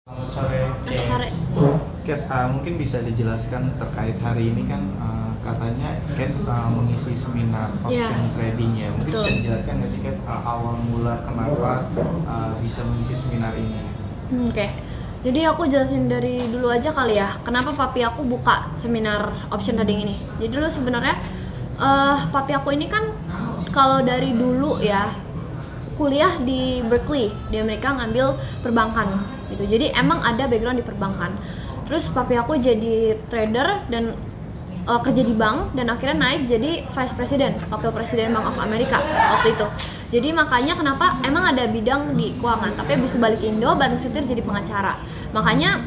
Selamat sore, Sore. Kat. Mungkin bisa dijelaskan terkait hari ini kan katanya Kat mengisi seminar option trading ya. Mungkin Betul. bisa dijelaskan nggak sih Kat awal mula kenapa bisa mengisi seminar ini? Oke. Jadi aku jelasin dari dulu aja kali ya. Kenapa papi aku buka seminar option trading ini? Jadi dulu sebenarnya papi aku ini kan kalau dari dulu ya kuliah di Berkeley di Amerika ngambil perbankan gitu. Jadi emang ada background di perbankan. Terus papi aku jadi trader dan kerja di bank dan akhirnya naik jadi vice president, wakil presiden Bank of America waktu itu. Jadi makanya kenapa emang ada bidang di keuangan, tapi habis balik Indo banting setir jadi pengacara. Makanya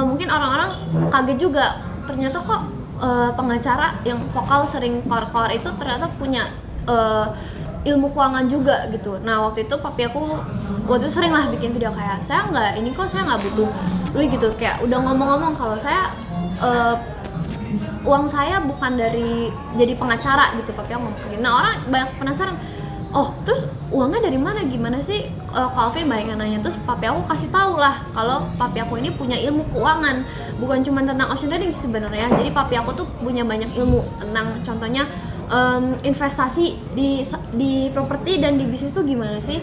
mungkin orang-orang kaget juga ternyata kok pengacara yang vokal sering keluar itu ternyata punya ilmu keuangan juga gitu. Nah waktu itu papi aku waktu itu sering lah bikin video kayak saya nggak butuh duit gitu, kayak udah ngomong-ngomong kalau saya uang saya bukan dari jadi pengacara gitu, papi aku ngomong gitu. Nah orang banyak penasaran, oh terus uangnya dari mana, gimana sih Calvin banyak yang nanya. Terus papi aku kasih tahu lah kalau papi aku ini punya ilmu keuangan, bukan cuma tentang option trading sebenarnya. Jadi papi aku tuh punya banyak ilmu tentang contohnya investasi di properti dan di bisnis tuh gimana sih.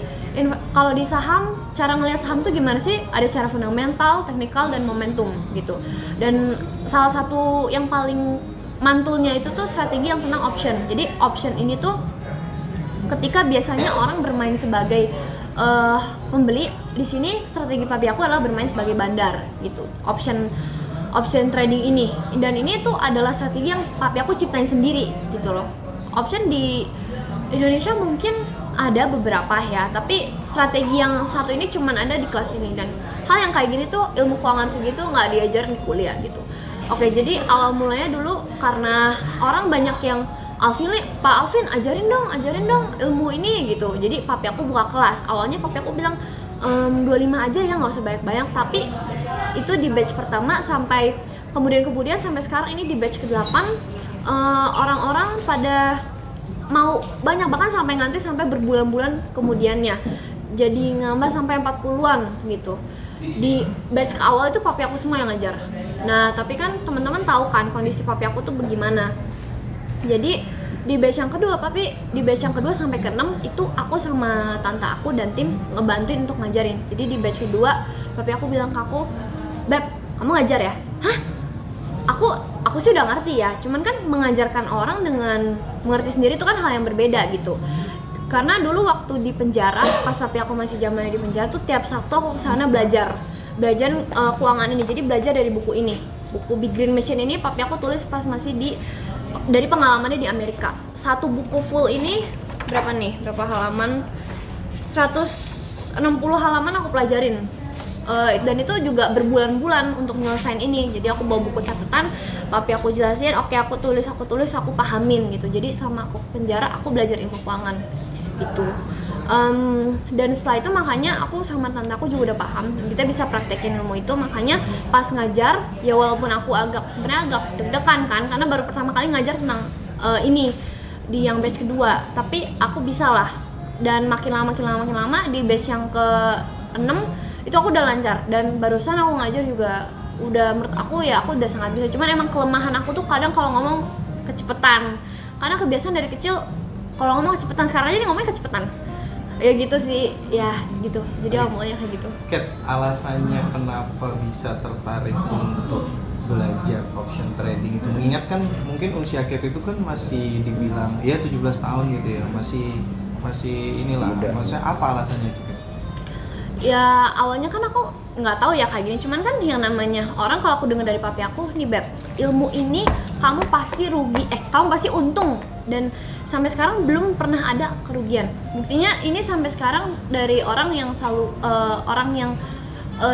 Kalau di saham, cara ngelihat saham tuh gimana sih, ada secara fundamental, teknikal, dan momentum gitu. Dan salah satu yang paling mantulnya itu tuh strategi yang tentang option. Jadi option ini tuh ketika biasanya orang bermain sebagai pembeli, di sini strategi papi aku adalah bermain sebagai bandar gitu. Option trading ini, dan ini tuh adalah strategi yang papi aku ciptain sendiri gitu loh. Option di Indonesia mungkin ada beberapa ya, tapi strategi yang satu ini cuman ada di kelas ini. Dan hal yang kayak gini tuh, ilmu keuangan kayak gitu nggak diajarin di kuliah gitu. Oke, jadi awal mulanya dulu karena orang banyak yang Pak Alvin ajarin dong ilmu ini gitu. Jadi papi aku buka kelas. Awalnya papi aku bilang 25 aja ya, nggak usah banyak-banyak. Tapi itu di batch pertama sampai kemudian sampai sekarang ini di batch ke-8 orang-orang pada mau banyak, bahkan sampai ngantri sampai berbulan-bulan kemudiannya. Jadi nambah sampai 40-an gitu. Di batch ke awal itu papi aku semua yang ngajar. Nah, tapi kan teman-teman tahu kan kondisi papi aku tuh bagaimana. Jadi di batch yang kedua sampai ke-6 itu aku sama tante aku dan tim ngebantuin untuk ngajarin. Jadi di batch kedua papi aku bilang ke aku, "Beb, kamu ngajar ya?" "Hah? Aku sih udah ngerti ya, cuman kan mengajarkan orang dengan mengerti sendiri itu kan hal yang berbeda gitu." Karena dulu waktu di penjara, pas papi aku masih zamannya di penjara tuh tiap Sabtu aku kesana belajar keuangan ini. Jadi belajar dari buku ini, buku Big Green Machine ini papi aku tulis pas masih dari pengalamannya di Amerika. Satu buku full ini berapa halaman, 160 halaman aku pelajarin. Dan itu juga berbulan-bulan untuk nyelesain ini. Jadi aku bawa buku catatan, papi aku jelasin, oke aku tulis, aku pahamin gitu. Jadi sama aku penjara aku belajar ilmu keuangan gitu. Dan setelah itu makanya aku sama tante aku juga udah paham, kita bisa praktekin ilmu itu. Makanya pas ngajar ya walaupun aku sebenarnya agak deg-degan kan, karena baru pertama kali ngajar tentang ini di yang batch kedua, tapi aku bisa lah. Dan makin lama di batch yang ke-6 itu aku udah lancar. Dan barusan aku ngajar juga udah, menurut aku ya aku udah sangat bisa. Cuman emang kelemahan aku tuh kadang kalau ngomong kecepetan, karena kebiasaan dari kecil kalau ngomong kecepetan. Sekarang aja nih ngomongnya kecepetan ya gitu sih ya gitu. Jadi awalnya kayak gitu. Kat, alasannya kenapa bisa tertarik untuk belajar option trading itu, mengingat kan mungkin usia Kat itu kan masih dibilang ya 17 tahun gitu ya, masih inilah, maksudnya apa alasannya juga? Ya awalnya kan aku nggak tahu ya kayak gini, cuman kan yang namanya orang, kalau aku dengar dari papi aku nih, Beb, ilmu ini kamu pasti kamu pasti untung, dan sampai sekarang belum pernah ada kerugian. Buktinya ini sampai sekarang dari orang yang selalu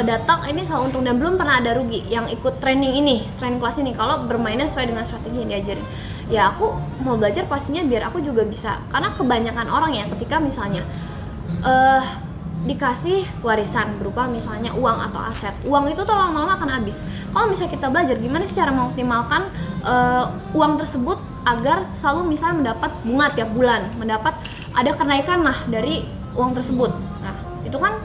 datang ini selalu untung dan belum pernah ada rugi yang ikut training kelas ini, kalau bermainnya sesuai dengan strategi yang diajarin. Ya aku mau belajar pastinya biar aku juga bisa, karena kebanyakan orang ya ketika misalnya dikasih warisan berupa misalnya uang atau aset, uang itu tuh lama-lama akan habis. Kalau misalnya kita belajar gimana sih cara mengoptimalkan uang tersebut agar selalu misalnya mendapat bunga tiap bulan, ada kenaikan lah dari uang tersebut. Nah itu kan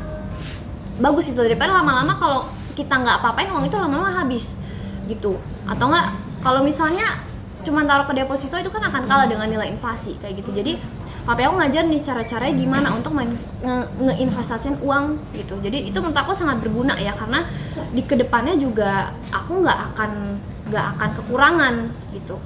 bagus itu, daripada lama-lama kalau kita nggak apa-apain uang itu lama-lama habis gitu. Atau nggak kalau misalnya cuma taruh ke deposito itu kan akan kalah dengan nilai inflasi kayak gitu. Jadi papi aku ngajar nih cara-caranya gimana untuk ngeinvestasiin uang gitu. Jadi itu menurut aku sangat berguna ya, karena di kedepannya juga aku nggak akan kekurangan gitu.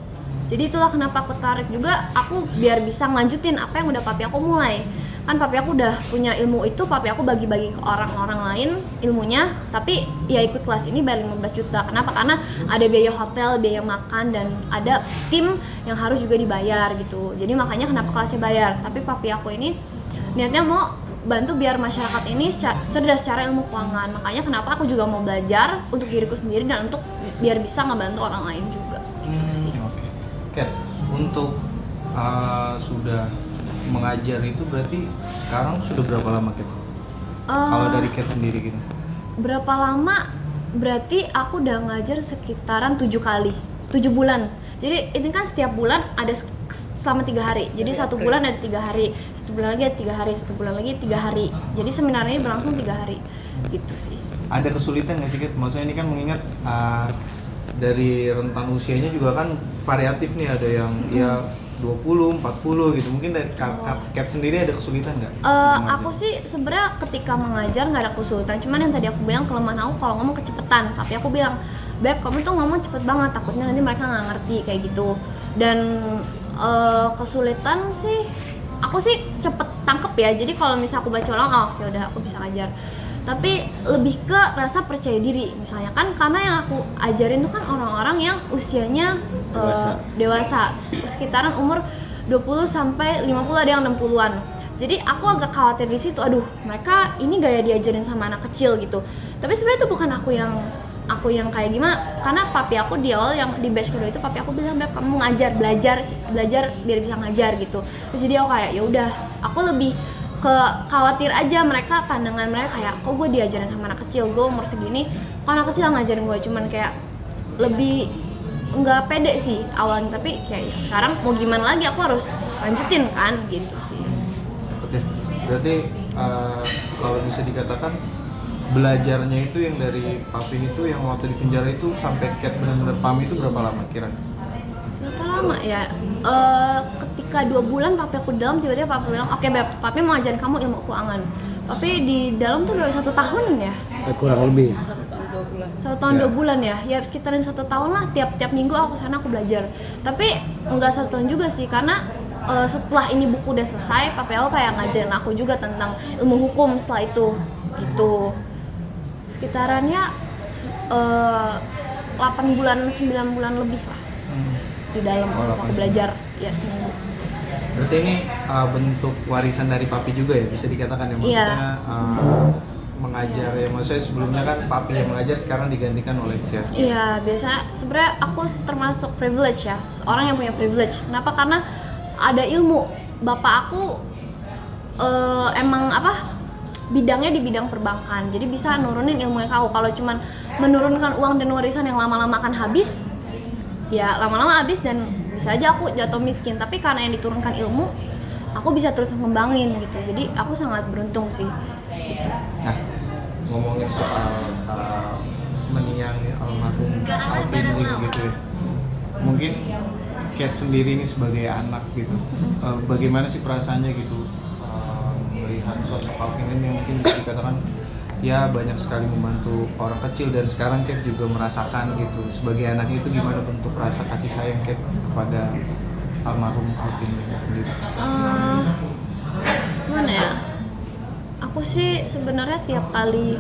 Jadi itulah kenapa aku tarik juga, aku biar bisa ngelanjutin apa yang udah papi aku mulai. Kan papi aku udah punya ilmu itu, papi aku bagi-bagi ke orang-orang lain ilmunya, tapi ya ikut kelas ini bayar 15 juta. Kenapa? Karena ada biaya hotel, biaya makan, dan ada tim yang harus juga dibayar gitu. Jadi makanya kenapa kelasnya bayar. Tapi papi aku ini niatnya mau bantu biar masyarakat ini cerdas secara ilmu keuangan. Makanya kenapa aku juga mau belajar untuk diriku sendiri dan untuk biar bisa ngebantu orang lain juga gitu sih. Oke. Kat, untuk sudah mengajar itu berarti sekarang sudah berapa lama, Kat? Kalau dari Kat sendiri gitu. Berapa lama? Berarti aku udah ngajar sekitaran 7 kali, 7 bulan. Jadi ini kan setiap bulan ada selama 3 hari. Jadi satu bulan ada 3 hari, satu bulan lagi ada 3 hari, satu bulan lagi 3 hari. Jadi seminarnya berlangsung 3 hari, gitu sih. Ada kesulitan nggak sih, Kat? Maksudnya ini kan mengingat dari rentan usianya juga kan variatif nih, ada yang ya 20, 40 gitu. Mungkin dari Kat sendiri ada kesulitan nggak? Aku sih sebenarnya ketika mengajar nggak ada kesulitan, cuman yang tadi aku bilang kelemahan aku kalau ngomong kecepatan. Tapi aku bilang, Beb, kamu tuh ngomong cepet banget, takutnya nanti mereka nggak ngerti kayak gitu. Dan kesulitan sih, aku sih cepet tangkep ya. Jadi kalau misalnya aku baca ulang, oh ya udah aku bisa ngajar. Tapi lebih ke rasa percaya diri misalnya kan, karena yang aku ajarin tuh kan orang-orang yang usianya dewasa, sekitaran umur 20 sampai 50, ada yang 60-an. Jadi aku agak khawatir di situ, aduh mereka ini gaya diajarin sama anak kecil gitu. Tapi sebenarnya itu bukan aku yang kayak gimana, karena papi aku di awal yang di batch kedua itu papi aku bilang, Beb, kamu belajar biar bisa ngajar gitu. Terus jadi aku kayak ya udah, aku lebih khawatir aja mereka, pandangan mereka kayak kok gue diajarin sama anak kecil, gue umur segini kok anak kecil ngajarin gue. Cuman kayak lebih nggak pede sih awalnya, tapi kayak ya sekarang mau gimana lagi, aku harus lanjutin kan gitu sih. Oke, berarti kalau bisa dikatakan belajarnya itu yang dari papi itu yang waktu di penjara itu sampai Kat benar-benar paham itu berapa lama kira? Berapa lama ya? Ketika 2 bulan papi aku di dalam, tiba-tiba papi bilang, oke Beb, papi mau ajarin kamu ilmu keuangan. Papi di dalam tuh udah 1 tahun ya? Kurang lebih 1 tahun 2 bulan ya? Ya sekitaran 1 tahun lah, tiap minggu aku sana aku belajar. Tapi enggak 1 tahun juga sih, karena setelah ini buku udah selesai, papi aku kayak ngajarin aku juga tentang ilmu hukum setelah itu gitu. Sekitarannya 8 bulan, 9 bulan lebih lah di dalam aku belajar ya seminggu. Berarti ini bentuk warisan dari papi juga ya, bisa dikatakan ya, maksudnya mengajar ya, maksudnya sebelumnya kan papi yang mengajar, sekarang digantikan oleh Kat. Iya, biasa sebenarnya aku termasuk privilege ya, orang yang punya privilege. Kenapa? Karena ada ilmu. Bapak aku emang bidangnya di bidang perbankan, jadi bisa nurunin ilmu yang aku. Kalau cuman menurunkan uang dan warisan yang lama-lama akan habis, ya lama-lama habis dan bisa aja aku jatuh miskin. Tapi karena yang diturunkan ilmu, aku bisa terus mengembangin gitu. Jadi aku sangat beruntung sih gitu. Nah, ngomongin soal menyayangi almarhum Alvin gitu ya, mungkin Kat sendiri ini sebagai anak gitu, bagaimana sih perasaannya gitu melihat sosok Alvin ini yang mungkin bisa dikatakan ya banyak sekali membantu orang kecil, dan sekarang Kat juga merasakan gitu sebagai anak itu, gimana bentuk rasa kasih sayang Kat kepada almarhum Alvin sendiri? Gimana ya? Aku sih sebenarnya tiap kali,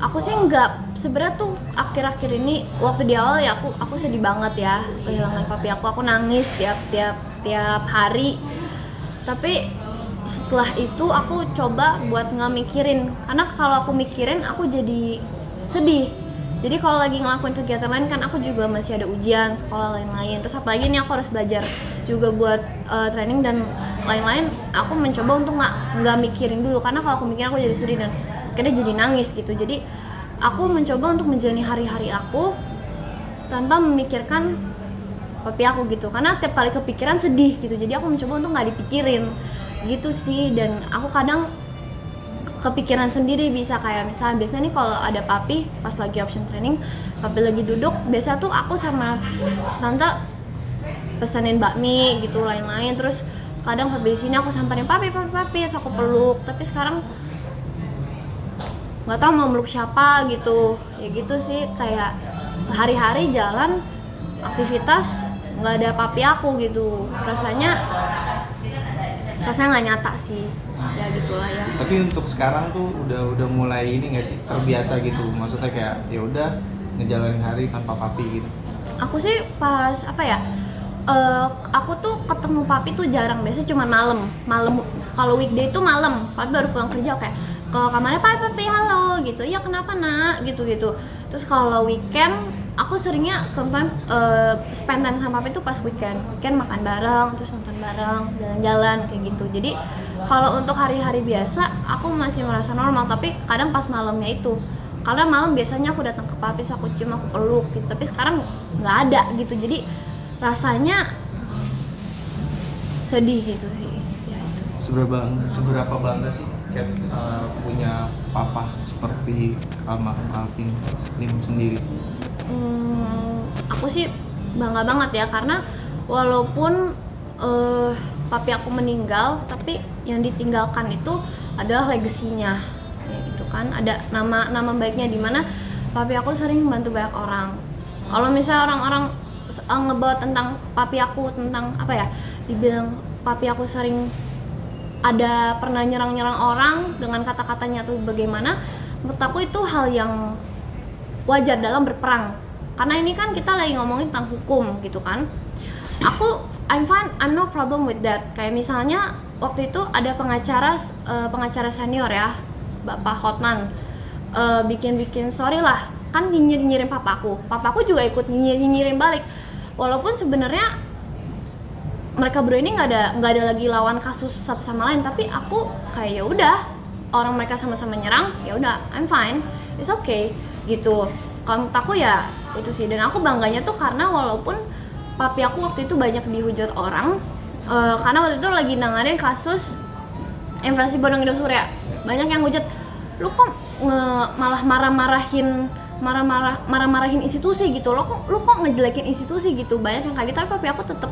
aku sih nggak, sebenarnya tuh akhir-akhir ini waktu di awal ya aku sedih banget ya kehilangan papi aku nangis tiap hari. Tapi setelah itu aku coba buat nggak mikirin, karena kalau aku mikirin aku jadi sedih. Jadi kalau lagi ngelakuin kegiatan lain kan aku juga masih ada ujian, sekolah lain-lain. Terus apalagi ini aku harus belajar juga buat training dan lain-lain. Aku mencoba untuk nggak mikirin dulu, karena kalau aku mikirin aku jadi sedih dan akhirnya jadi nangis gitu. Jadi aku mencoba untuk menjalani hari-hari aku tanpa memikirkan papi aku gitu, karena tiap kali kepikiran sedih gitu. Jadi aku mencoba untuk nggak dipikirin gitu sih. Dan aku kadang kepikiran sendiri, bisa kayak misalnya biasanya nih kalau ada papi pas lagi option training, papi lagi duduk, biasa tuh aku sama tante pesenin bakmi gitu lain-lain, terus kadang papi di sini aku samperin papi, terus aku peluk. Tapi sekarang nggak tahu mau meluk siapa gitu, ya gitu sih, kayak hari-hari jalan aktivitas nggak ada papi aku gitu, rasanya nggak nyata sih, ya gitulah ya. Tapi untuk sekarang tuh udah mulai ini nggak sih, terbiasa gitu, maksudnya kayak ya udah ngejalanin hari tanpa papi gitu. Aku sih pas apa ya, aku tuh ketemu papi tuh jarang, biasanya cuma malam. Kalau weekday itu malam, papi baru pulang kerja kayak ke kamarnya, papi halo gitu, iya kenapa nak gitu. Terus kalau weekend aku seringnya sometimes spend time sama papi tuh pas weekend makan bareng, terus nonton bareng, jalan-jalan kayak gitu. Jadi kalau untuk hari-hari biasa aku masih merasa normal, tapi kadang pas malamnya itu, karena malam biasanya aku datang ke papi, aku cium, aku peluk gitu, tapi sekarang nggak ada gitu, jadi rasanya sedih gitu sih ya, itu. Seberapa bangga sih Kat punya papa seperti almarhum Alvin Lim sendiri? Aku sih bangga banget ya, karena walaupun papi aku meninggal, tapi yang ditinggalkan itu adalah legasinya ya gitu kan, ada nama baiknya, dimana papi aku sering membantu banyak orang. Kalau misalnya orang-orang ngebawa tentang papi aku, tentang apa ya, dibilang papi aku sering ada pernah nyerang orang dengan kata-katanya tuh bagaimana, menurut aku itu hal yang wajar dalam berperang, karena ini kan kita lagi ngomongin tentang hukum gitu kan. I'm fine, I'm no problem with that. Kayak misalnya waktu itu ada pengacara senior ya, Bapak Hotman, bikin story lah, kan nyinyirin papaku juga ikut nyinyirin balik, walaupun sebenarnya mereka berdua ini nggak ada lagi lawan kasus satu sama lain, tapi aku kayak ya udah, orang mereka sama-sama nyerang, ya udah, I'm fine, it's okay gitu. Kalau menurut aku ya itu sih, dan aku bangganya tuh karena walaupun papi aku waktu itu banyak dihujat orang, karena waktu itu lagi nanganin kasus invasi Bodong Indah Surya, banyak yang hujat, lu kok malah marah-marahin institusi gitu, lu kok ngejelekin institusi gitu, banyak yang kayak gitu. Tapi papi aku tetap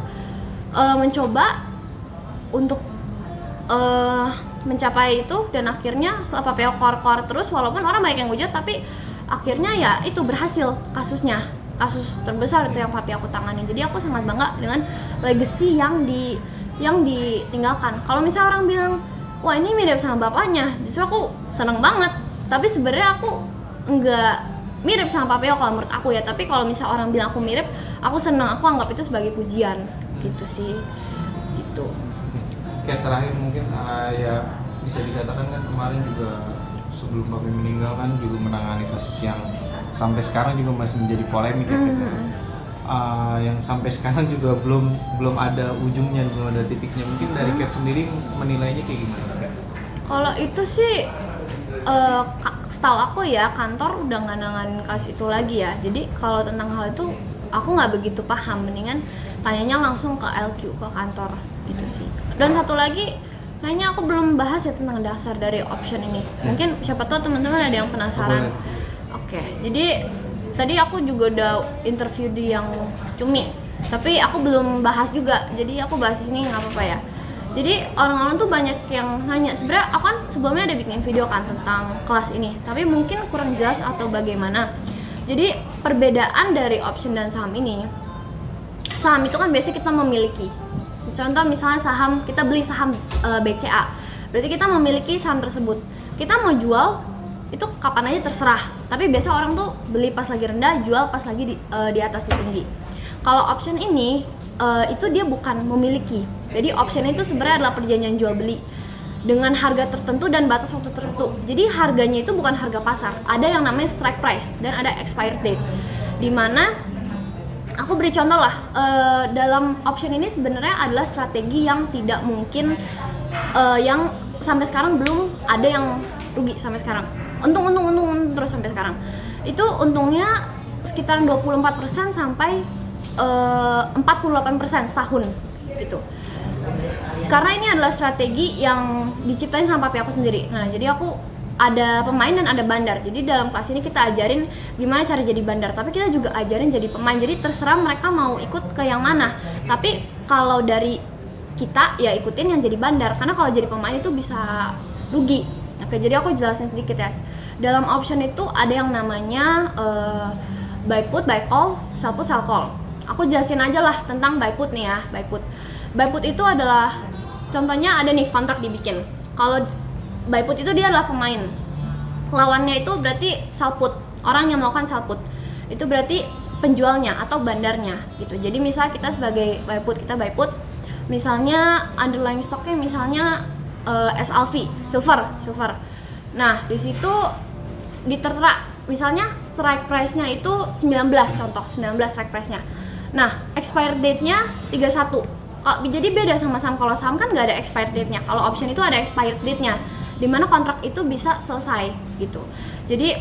mencoba untuk mencapai itu, dan akhirnya setelah papi aku keluar terus, walaupun orang banyak yang hujat, tapi akhirnya ya itu berhasil kasusnya, kasus terbesar itu yang papi aku tangani. Jadi aku sangat bangga dengan legacy yang ditinggalkan. Kalau misalnya orang bilang, wah ini mirip sama bapaknya, justru aku seneng banget. Tapi sebenarnya aku nggak mirip sama papi aku kalau menurut aku ya. Tapi kalau misalnya orang bilang aku mirip, aku seneng, aku anggap itu sebagai pujian gitu sih, gitu. Kayak terakhir mungkin ya bisa dikatakan kan kemarin juga sebelum papi meninggal kan juga menangani kasus yang sampai sekarang juga masih menjadi polemik ya, gitu. Yang sampai sekarang juga belum ada ujungnya, belum ada titiknya. Mungkin dari Kat sendiri menilainya kayak gimana, Kat? Kalau itu sih setahu aku ya, kantor udah nggak nanganin kasus itu lagi ya. Jadi kalau tentang hal itu aku nggak begitu paham, mendingan tanyanya langsung ke LQ, ke kantor gitu sih. Dan satu lagi, kayaknya aku belum bahas ya tentang dasar dari option ini. Mungkin siapa tahu teman-teman ada yang penasaran. Oke, jadi tadi aku juga udah interview di yang Cumi, tapi aku belum bahas juga, jadi aku bahas ini nggak apa-apa ya. Jadi orang-orang tuh banyak yang nanya, sebenarnya aku kan sebelumnya ada bikin video kan tentang kelas ini, tapi mungkin kurang jelas atau bagaimana. Jadi perbedaan dari option dan saham ini, saham itu kan biasanya kita memiliki. Contoh misalnya saham, kita beli saham BCA, berarti kita memiliki saham tersebut. Kita mau jual itu kapan aja terserah, tapi biasa orang tuh beli pas lagi rendah, jual pas lagi di atas tinggi. Kalau option ini itu dia bukan memiliki, jadi option itu sebenarnya adalah perjanjian jual beli dengan harga tertentu dan batas waktu tertentu. Jadi harganya itu bukan harga pasar, ada yang namanya strike price dan ada expired date. Dimana aku beri contoh lah, dalam option ini sebenarnya adalah strategi yang tidak mungkin, yang sampai sekarang belum ada yang rugi sampai sekarang. Untung terus sampai sekarang. Itu untungnya sekitar 24% sampai 48% setahun gitu. Karena ini adalah strategi yang diciptain sama papi aku sendiri. Nah, jadi aku ada pemain dan ada bandar. Jadi dalam kelas ini kita ajarin gimana cara jadi bandar, tapi kita juga ajarin jadi pemain. Jadi terserah mereka mau ikut ke yang mana. Tapi kalau dari kita ya ikutin yang jadi bandar, karena kalau jadi pemain itu bisa rugi. Oke, jadi aku jelasin sedikit ya. Dalam option itu ada yang namanya buy put, buy call, sell put, sell call. Aku jelasin aja lah tentang buy put nih ya. Buy put. Buy put itu adalah contohnya ada nih kontrak dibikin. Kalau buy put itu dia adalah pemain. Lawannya itu berarti sell put, orang yang melakukan sell put. Itu berarti penjualnya atau bandarnya gitu. Jadi misal kita sebagai buy put, kita buy put. Misalnya underlying stoknya misalnya SLV, silver. Nah, di situ ditertera misalnya strike price-nya itu 19 contoh, 19 strike price-nya. Nah, expired date-nya 31. Jadi beda sama saham. Kalau saham kan nggak ada expired date-nya. Kalau option itu ada expired date-nya, dimana kontrak itu bisa selesai gitu. Jadi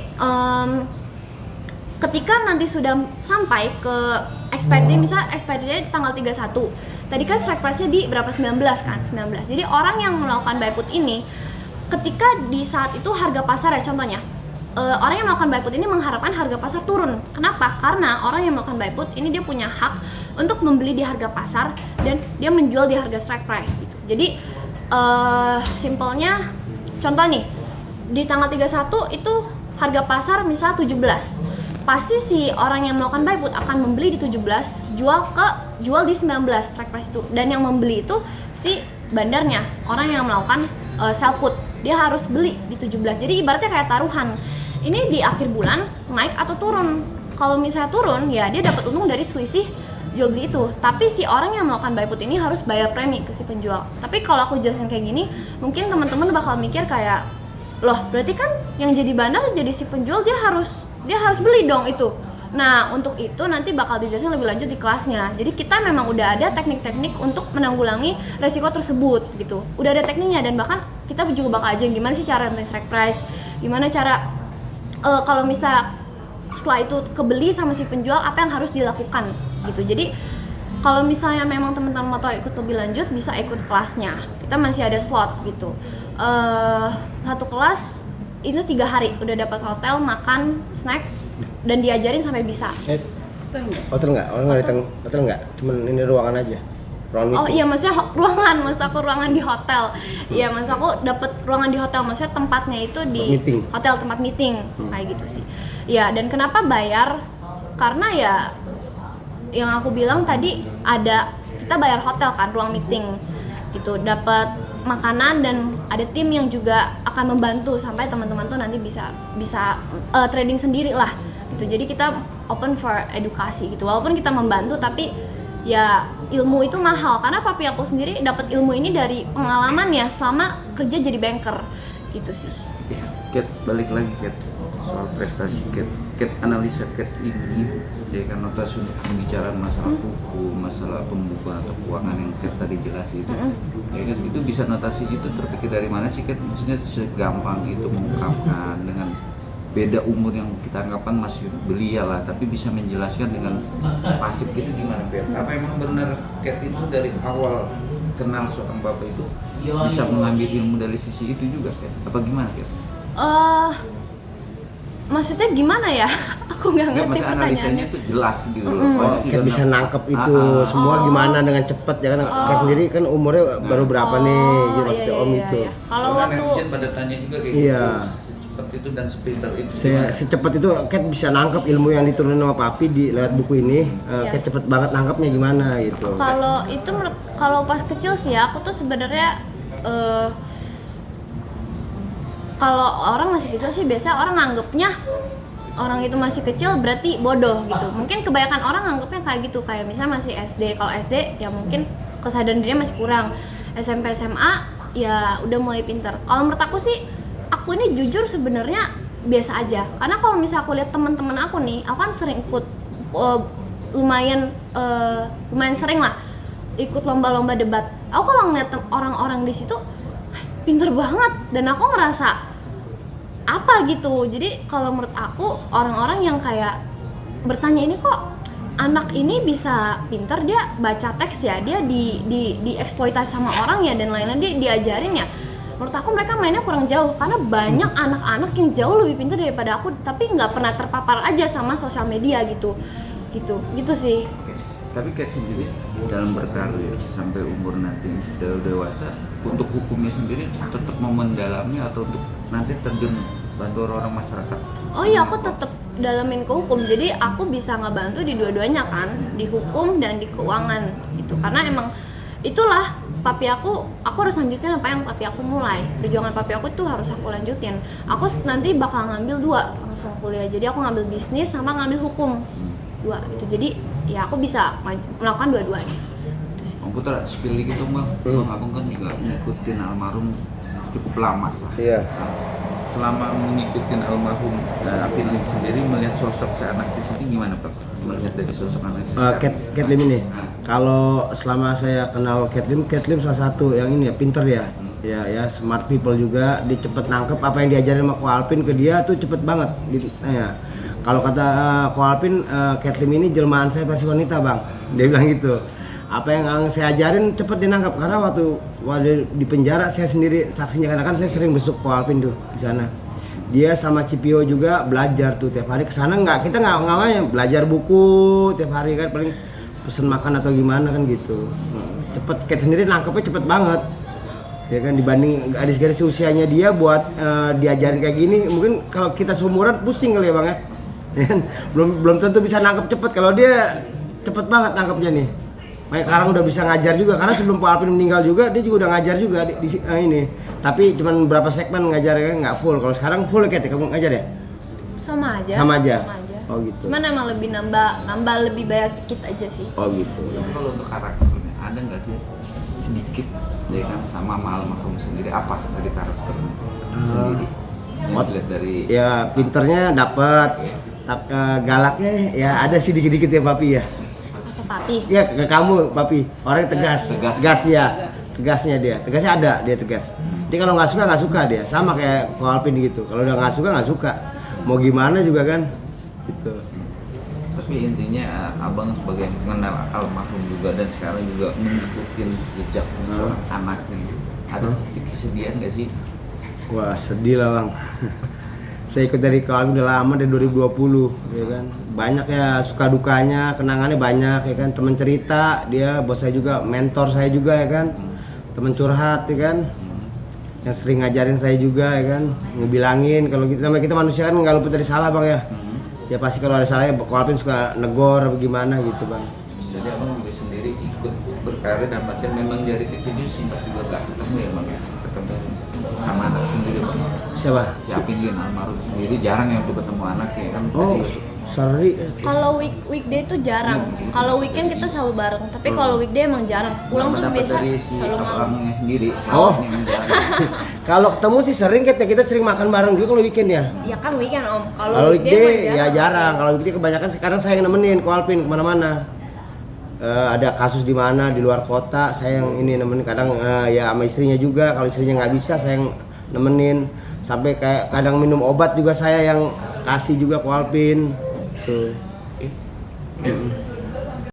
ketika nanti sudah sampai ke expired date, misal expired date tanggal 31, tadi kan strike price-nya di berapa, 19 kan, 19. Jadi orang yang melakukan buy put ini ketika di saat itu harga pasar ya contohnya, orang yang melakukan buy put ini mengharapkan harga pasar turun. Kenapa? Karena orang yang melakukan buy put ini dia punya hak untuk membeli di harga pasar dan dia menjual di harga strike price gitu. Jadi simpelnya contoh nih, di tanggal 31 itu harga pasar misal 17. Pasti si orang yang melakukan buy put akan membeli di 17, jual di 19 strike price itu. Dan yang membeli itu si bandarnya, orang yang melakukan sell put. Dia harus beli di 17. Jadi ibaratnya kayak taruhan. Ini di akhir bulan naik atau turun. Kalau misalnya turun, ya dia dapat untung dari selisih jual beli itu. Tapi si orang yang melakukan buy put ini harus bayar premi ke si penjual. Tapi kalau aku jelasin kayak gini, mungkin teman-teman bakal mikir kayak, loh berarti kan yang jadi bandar jadi si penjual, dia harus beli dong itu. Nah, untuk itu nanti bakal dijelasin lebih lanjut di kelasnya. Jadi kita memang udah ada teknik-teknik untuk menanggulangi resiko tersebut gitu. Udah ada tekniknya, dan bahkan kita juga bakal ajarin gimana sih cara nentuin strike price, gimana cara kalau misal setelah itu kebeli sama si penjual apa yang harus dilakukan gitu. Jadi kalau misalnya memang teman-teman mau tahu ikut lebih lanjut, bisa ikut kelasnya. Kita masih ada slot gitu. Satu kelas itu 3 hari udah dapat hotel, makan, snack, dan diajarin sampai bisa. Hotel nggak? Hotel nggak? Cuman ini ruangan aja. Ruangan meeting. Oh iya, maksudnya ruangan, maksud aku ruangan di hotel. Iya, maksud aku dapat ruangan di hotel, maksudnya tempatnya itu di meeting. Hotel, tempat meeting, kayak gitu sih. Iya, dan kenapa bayar? Karena ya yang aku bilang tadi, ada kita bayar hotel kan, ruang meeting gitu, dapat makanan, dan ada tim yang juga akan membantu sampai teman-teman tuh nanti bisa trading sendiri lah gitu. Jadi kita open for edukasi gitu, walaupun kita membantu tapi ya ilmu itu mahal, karena papi aku sendiri dapat ilmu ini dari pengalaman ya selama kerja jadi banker gitu sih. Kat, balik lagi Kat soal prestasi Kat analisa Kat ini ya kan, notasi untuk pembicaraan masalah buku, masalah pembukuan atau keuangan yang Kat tadi jelasin ya kan, itu bisa notasi itu terpikir dari mana sih Kat? Maksudnya segampang itu mengungkapkan dengan beda umur yang kita anggapkan masih belia lah, tapi bisa menjelaskan dengan pasif itu gimana Kat? Apa emang benar Kat itu dari awal kenal seorang bapak itu bisa mengambil ilmu dari sisi itu juga Kat? Apa gimana Kat? Maksudnya gimana ya? Aku nggak ngerti pertanyaannya. Analisanya itu jelas gitu loh. Kat bisa nangkep itu semua gimana dengan cepet ya kan. Kat sendiri kan umurnya baru berapa nih gitu, maksudnya Om itu. Kalau waktu netizen pada tanya juga kayak iya. Secepat itu dan sepintar itu. Secepat itu Kat bisa nangkep ilmu yang diturunin sama Papi di lewat buku ini. Kat cepet banget nangkepnya gimana gitu. Kalau itu kalau pas kecil sih ya, aku tuh sebenarnya kalau orang masih kecil sih biasanya orang nganggepnya orang itu masih kecil berarti bodoh gitu. Mungkin kebanyakan orang nganggepnya kayak gitu, kayak misalnya masih SD. Kalau SD ya mungkin kesadaran dirinya masih kurang. SMP SMA ya udah mulai pinter. Kalau menurut aku sih, aku ini jujur sebenarnya biasa aja. Karena kalau misalnya aku lihat teman-teman aku nih, aku kan sering ikut lumayan sering lah ikut lomba-lomba debat. Aku kalau ngeliat orang-orang di situ pinter banget, dan aku ngerasa apa gitu. Jadi kalau menurut aku, orang-orang yang kayak bertanya, ini kok anak ini bisa pinter, dia baca teks ya, dia dieksploitasi sama orang ya, dan lain-lain, dia diajarin ya. menurut aku mereka mainnya kurang jauh karena banyak anak-anak yang jauh lebih pintar daripada aku tapi nggak pernah terpapar aja sama sosial media gitu sih. Oke. Tapi Kat sendiri dalam berkarir sampai umur nanti sudah dewasa, untuk hukumnya sendiri tetap mau mendalami atau untuk nanti terjun bantu orang masyarakat? Oh iya, aku tetap dalamin ke hukum, jadi aku bisa ngebantu di dua-duanya kan, di hukum dan di keuangan gitu. Karena emang itulah papi aku harus lanjutin apa yang papi aku mulai. Perjuangan papi aku tuh harus aku lanjutin. Aku nanti bakal ngambil 2 langsung kuliah, jadi aku ngambil bisnis sama ngambil hukum 2 itu. Jadi ya aku bisa melakukan dua-duanya. Om Putra, spill dikit dong Bang. Bang Abang kan juga ngikutin almarhum cukup lama lah. Iya. Selama mengikuti almarhum Apin Lim sendiri melihat sosok si anak di sini gimana Pak? Melihat dari sosok anak di sini. Kat Lim ini, kalau selama saya kenal Kat Lim salah satu yang ini ya pinter ya, ya smart people juga, dia cepet nangkep apa yang diajarin sama Ko Alpin ke dia tuh cepet banget. Ya. Kalau kata Ko Alpin, Kat Lim ini jelmaan saya versi wanita bang, dia bilang gitu. Apa yang saya ajarin cepet dinangkap karena waktu di penjara saya sendiri saksinya karena kan saya sering besuk Ko Alpin tuh di sana. Dia sama Cipio juga belajar tuh tiap hari kesana kita nggak belajar buku tiap hari kan paling pesen makan atau gimana kan gitu. Cepet Kat sendiri nangkepnya cepet banget. Ya kan dibanding gadis-gadis usianya dia buat diajarin kayak gini mungkin kalau kita seumuran pusing kali ya bang ya. belum tentu bisa nangkep cepet kalau dia cepet banget nangkepnya nih. Makanya sekarang udah bisa ngajar juga karena sebelum Pak Alpin meninggal juga dia juga udah ngajar juga di ini. Tapi cuman beberapa segmen ngajarnya nggak full. Kalau sekarang full Kat, kamu ngajar ya? Sama aja. Sama aja. Oh gitu. Cuman emang lebih nambah lebih banyak dikit aja sih. Oh gitu. Tapi kalau untuk karakternya ada nggak sih sedikit ya kan sama almarhum sendiri apa dari karakternya sendiri? Yang dilihat dari Ya pinternya dapat, galaknya ya ada sih dikit-dikit ya papi ya. Papi. Ya ke kamu papi, orangnya tegas. Tegas. Ya. Tegasnya tegasnya ada, dia tegas. Dia kalau nggak suka dia, sama kayak Ko Alpin gitu. Kalau udah nggak suka. Mau gimana juga kan, gitu. Tapi intinya abang sebagai mengenal almarhum juga dan sekarang juga mengikuti jejak seorang anaknya. Ada titik kesedihan nggak sih? Wah sedih lah bang. Saya ikut dari Ko Alpin udah lama dari 2020, ya kan. Banyak ya suka dukanya, kenangannya banyak ya kan. Temen cerita, dia bos saya juga, mentor saya juga ya kan. Temen curhat ya kan. Yang sering ngajarin saya juga ya kan. Ngebilangin kalau kita manusia kan nggak luput dari salah bang ya. Ya pasti kalau ada salahnya Ko Alpin suka negor apa gimana gitu bang. Jadi abang juga sendiri ikut berkarir dan artian memang dari kecil dia sempat juga gak ketemu ya bang ya, ketemu sama anak sendiri bang. Siapa? Si Apin Lim almarhum sendiri jarang ya untuk ketemu anaknya kan. Oh, Tadi sorry. Kalau weekday tuh jarang. Kalau weekend kita selalu bareng. Tapi kalau weekday emang jarang. Pulang tuh dapat biasa dari si selalu malam. abangnya sendiri. Oh. Ini yang jarang. Kalau ketemu sih sering kita sering makan bareng juga kalau weekend ya. Ya kan weekend om. Kalau weekday weekday ya jarang. Kalau weekday kebanyakan sekarang saya yang nemenin Ko Alpin kemana-mana. Ada kasus di mana di luar kota saya yang ini nemenin kadang ya sama istrinya juga. Kalau istrinya nggak bisa saya yang nemenin. Sampai kayak kadang minum obat juga saya yang kasih juga Ko Alpin. Tuh.